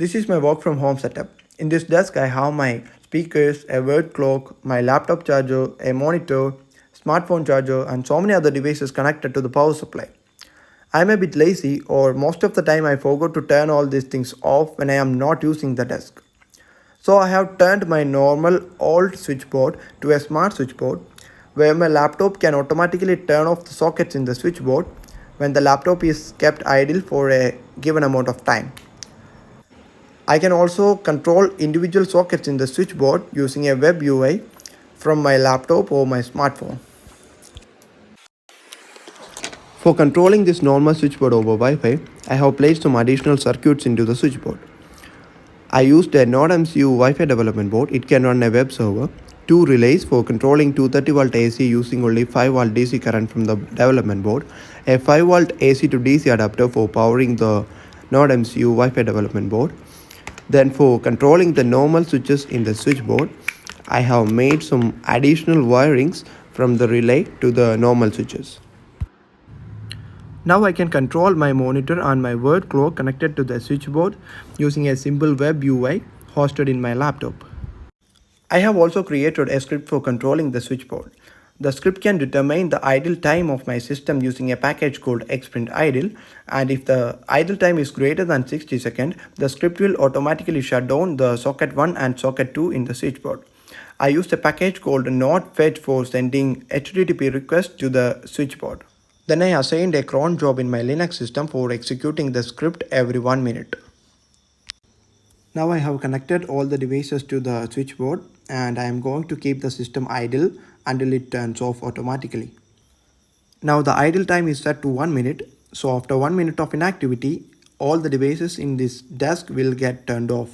This is my work from home setup. In this desk I have my speakers, a word clock, my laptop charger, a monitor, smartphone charger and so many other devices connected to the power supply. I'm a bit lazy or most of the time I forgot to turn all these things off when I am not using the desk. So I have turned my normal old switchboard to a smart switchboard where my laptop can automatically turn off the sockets in the switchboard when the laptop is kept idle for a given amount of time. I can also control individual sockets in the switchboard using a web UI from my laptop or my smartphone. For controlling this normal switchboard over Wi-Fi, I have placed some additional circuits into the switchboard. I used a NodeMCU Wi-Fi development board. It can run a web server, two relays for controlling 230V AC using only 5V DC current from the development board, a 5V AC to DC adapter for powering the NodeMCU Wi-Fi development board. Then for controlling the normal switches in the switchboard, I have made some additional wirings from the relay to the normal switches. Now I can control my monitor and my word clock connected to the switchboard using a simple web UI hosted in my laptop. I have also created a script for controlling the switchboard. The script can determine the idle time of my system using a package called xprintidle, and if the idle time is greater than 60 seconds, the script will automatically shut down the socket 1 and socket 2 in the switchboard. I used a package called nodefetch for sending HTTP requests to the switchboard. Then I assigned a cron job in my Linux system for executing the script every 1 minute. Now I have connected all the devices to the switchboard and I am going to keep the system idle until it turns off automatically. Now the idle time is set to 1 minute, so after 1 minute of inactivity, all the devices in this desk will get turned off.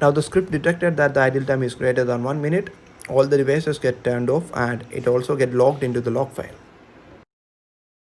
Now the script detected that the idle time is greater than 1 minute, all the devices get turned off and it also get logged into the log file.